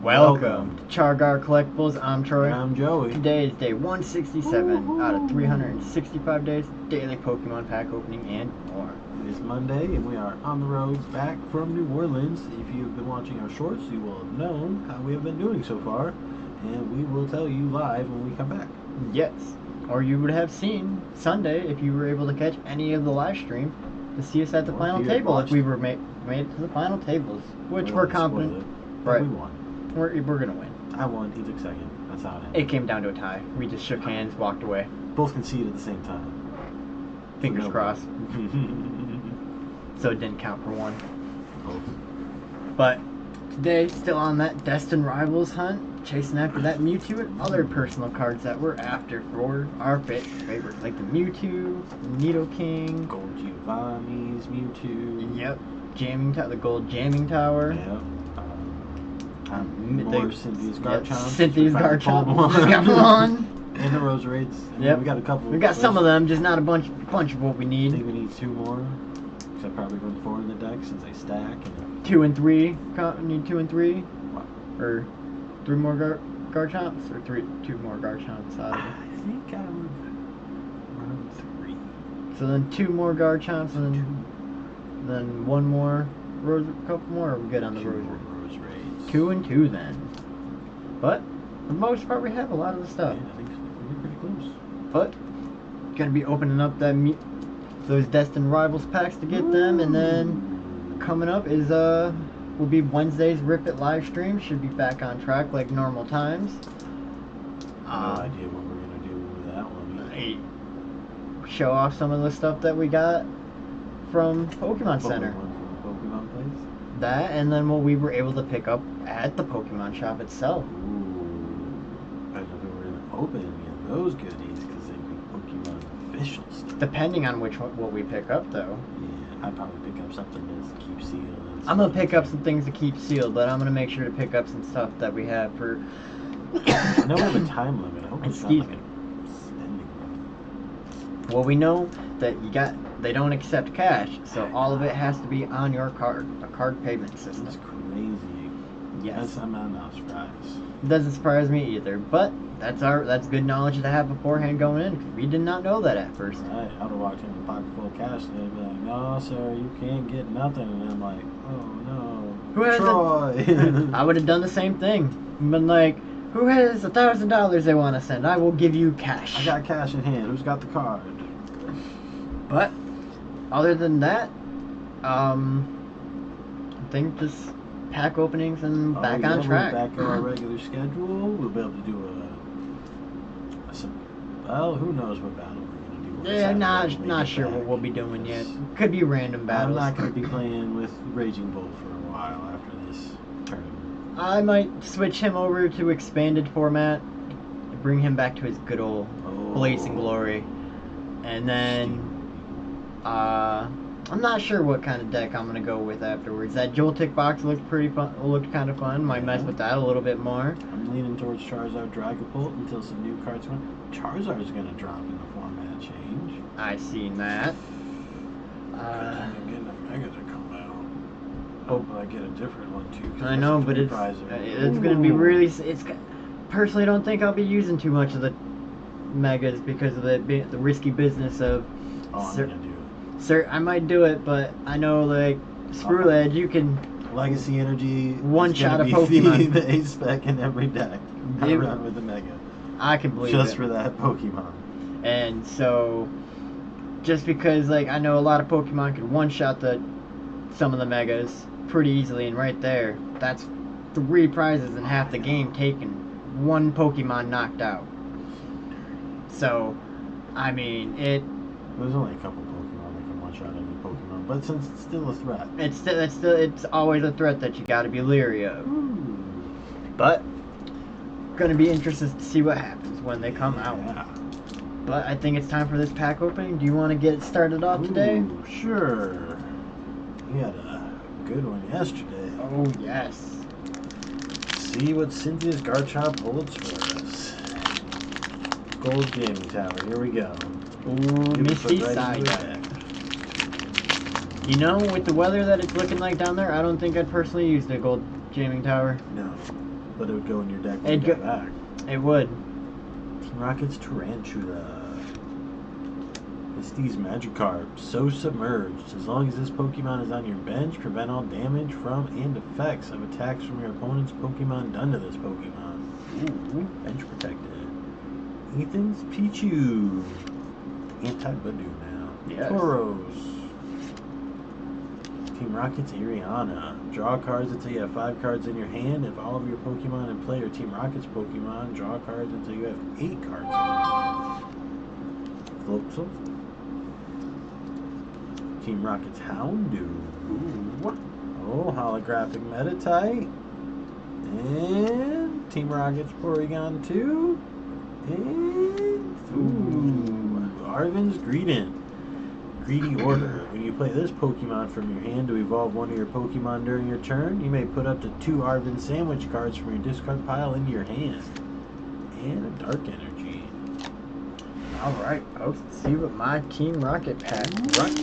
Welcome to Chargar Collectibles. I'm Troy. And I'm Joey. Today is day 167 out of 365 days, daily Pokemon pack opening and more. It is Monday and we are on the roads back from New Orleans. If you've been watching our shorts, you will have known how we have been doing so far. And we will tell you live when we come back. Yes. Or you would have seen Sunday if you were able to catch any of the live stream to see us at the final table if we were made it to the final tables, which we're confident. Right. We won. We're gonna win. I won. He took second. That's how it ended. It came down to a tie. We just shook hands, walked away. Both conceded at the same time. Fingers crossed. So it didn't count for one. But today, still on that Destined Rivals hunt, chasing after that Mewtwo and other personal cards that we're after for our favorites, like the Mewtwo, Nidoking, Gold Giovanni's, Mewtwo. Yep. The gold jamming tower. Yep. More Cynthia's Garchomp. Cynthia's Garchomp. Just got one. And the Roserates. Yep. We got a couple. We got some of them, just not a bunch of what we I need. think we need two more. Because I probably run four in the deck since they stack. And 2 and 3. Need 2 and 3. What? Or 3 more Garchomps, or 2 more Garchomps out of it. I think I would run 3. So then 2 more Garchomps and then 1 more couple more, or we're good on the Roserates? 2 and 2 then. But for the most part we have a lot of the stuff. Yeah, I think so. We're pretty close. But gonna be opening up those Destined Rivals packs to get them, and then coming up is will be Wednesday's Rip It live stream. Should be back on track like normal times. No idea what we're gonna do with that one. Show off some of the stuff that we got from Pokemon Center. From the Pokemon place. That, and then what we were able to pick up at the Pokemon shop itself. Ooh. I don't know if we're gonna open any of those goodies because they'd be Pokemon official stuff. Depending on what we pick up, though. Yeah, I'd probably pick up something to keep sealed. I'm gonna pick up some things to keep sealed, but I'm gonna make sure to pick up some stuff that we have for. I know we have a time limit. I hope it's not like a spending limit. Well, we know that they don't accept cash, so all of it has to be on your card, a card payment system. That's crazy. Yes. I'm not surprised. It doesn't surprise me either, but that's good knowledge to have beforehand going in, because we did not know that at first. Right. I would have walked in with a pocket full of cash and they'd be like, "No, sir, you can't get nothing." And I'm like, "Oh no, Who has Troy." I would have done the same thing. Been like, who has $1,000 they want to send? I will give you cash. I got cash in hand. Who's got the card? But other than that, I think just pack openings and back on track. We're back on our regular schedule. We'll be able to do well, who knows what battle we're gonna do. Yeah, not sure what we'll be doing yet. Could be random battles. I'm not gonna be playing with Raging Bull for a while after this tournament. I might switch him over to expanded format, bring him back to his good old blazing glory, and then I'm not sure what kind of deck I'm gonna go with afterwards. That Joltik box looked pretty fun. Looked kind of fun. Might mess with that a little bit more. I'm leaning towards Charizard Dragapult until some new cards come. Charizard's gonna drop in the format change. I seen that. I'm getting the Mega to come out. Oh, but I get a different one too. I know, but it's gonna be really. Personally, I don't think I'll be using too much of the Megas because of the risky business of. Oh, I'm gonna do it. Sir, I might do it, but I know, like, Screw Edge, you can... Legacy Energy one-shot a Pokemon. The A-Spec in every deck. I run with the Mega. I can believe Just it. for that Pokemon. And so, just because, like, I know a lot of Pokemon can one-shot some of the Megas pretty easily, and right there, that's 3 prizes in half the game taken. 1 Pokemon knocked out. So, I mean, There's only a couple Pokemon that can one-shot any Pokemon, but since it's still a threat. It's always a threat that you gotta be leery of. Ooh. But, gonna be interested to see what happens when they come out. Yeah. But I think it's time for this pack opening. Do you want to get it started off today? Sure. We had a good one yesterday. Oh, yes. See what Cynthia's Garchomp holds for us. Gold Gaming Tower, here we go. Ooh, Misty Side. You know, with the weather that it's looking like down there, I don't think I'd personally use the gold jamming tower. No. But it would go in your deck when It'd you got go- back. It would. Team Rocket's Tarantula. Misty's Magikarp. So submerged. As long as this Pokemon is on your bench, prevent all damage from and effects of attacks from your opponent's Pokemon done to this Pokemon. Ooh, bench protected. Ethan's Pichu. Anti-Badoo now. Yes. Tauros. Team Rocket's Iriana. Draw cards until you have 5 cards in your hand. If all of your Pokemon in play are Team Rocket's Pokemon, draw cards until you have 8 cards in your hand. Floatzel. Team Rocket's Houndoom. Ooh. Oh, holographic Meditite. And Team Rocket's Porygon 2. And Arvin's Greedent. Greedy Order. When you play this Pokemon from your hand to evolve one of your Pokemon during your turn, you may put up to 2 Arvin Sandwich cards from your discard pile into your hand. And a Dark Energy. Alright, folks, let's see what my Team Rocket pack, has.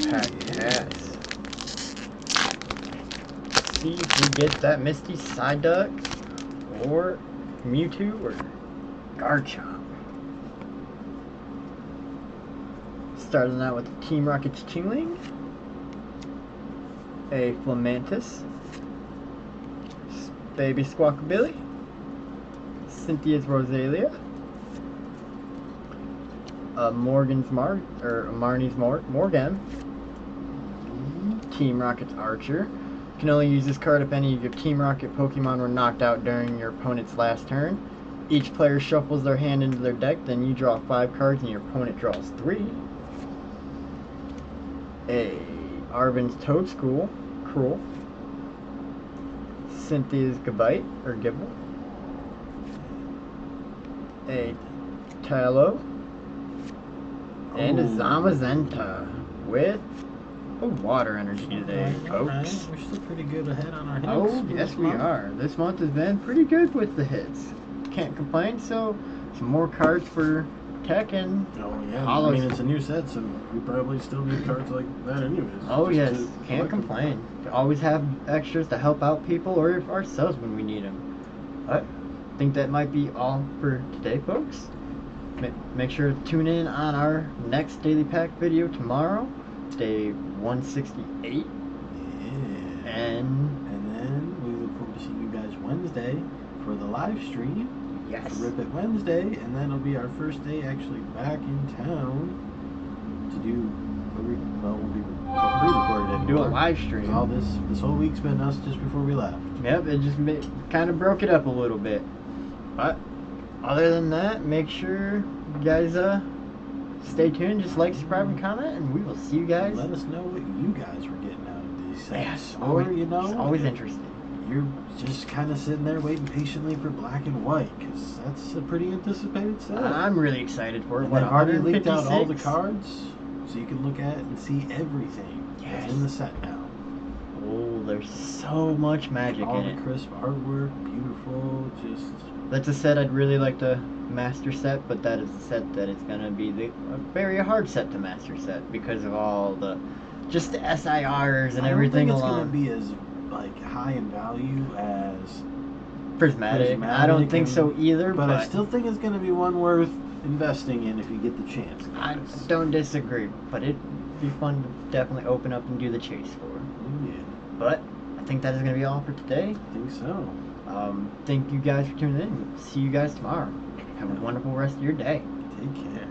Let's see if we get that Misty Psyduck, or Mewtwo, or Garchomp. Starting out with Team Rocket's Chingling, a Flamantis, Baby Squawkabilly, Cynthia's Rosalia, Marnie's Morgan, Team Rocket's Archer. You can only use this card if any of your Team Rocket Pokemon were knocked out during your opponent's last turn. Each player shuffles their hand into their deck, then you draw 5 cards and your opponent draws 3. A Arvin's Toadstool, Cruel, Cynthia's Gabite, or Gibble, a Tallow, and a Zamazenta with a Water Energy today, folks. We're still pretty good ahead on our hits. Oh, yes we are. This month has been pretty good with the hits. Can't complain, so some more cards for Tech and Oh yeah, Hollows. I mean it's a new set, so we probably still need cards like that anyways. Oh just yes, to can't collect them. complain. Always have extras to help out people or ourselves when we need them. But I think that might be all for today, folks. Make sure to tune in on our next Daily Pack video tomorrow, day 168. Yeah. And then we look forward to seeing you guys Wednesday for the live stream. yes, For Rip It Wednesday, and then it'll be our first day actually back in town to do. Well, we'll be pre-recorded anymore. do a live stream. All this whole week's been us just before we left. Yep, it just kind of broke it up a little bit. But other than that, make sure you guys stay tuned. Just like, subscribe, and comment, and we will see you guys. Let us know what you guys were getting out of these sets. Yes, Or always, you know, it's always interesting. you're just kind of sitting there waiting patiently for Black and White because that's a pretty anticipated set. I'm really excited for it. And What, they've already leaked out all the 156? cards, so you can look at and see everything Yes. that's in the set now. Oh, there's so much magic All in the it. crisp artwork, beautiful, just That's a set I'd really like to master set, but that is a set that is gonna be a very hard set to master set because of all the just the SIRs and everything I don't think it's along. gonna be as like high in value as Prismatic. I don't think so either, but but I still think it's gonna be one worth investing in if you get the chance. I don't disagree. But it'd be fun to definitely open up and do the chase for. Yeah, But I think that is gonna be all for today. I think so. Thank you guys for tuning in. See you guys tomorrow. Have a wonderful rest of your day. Take care.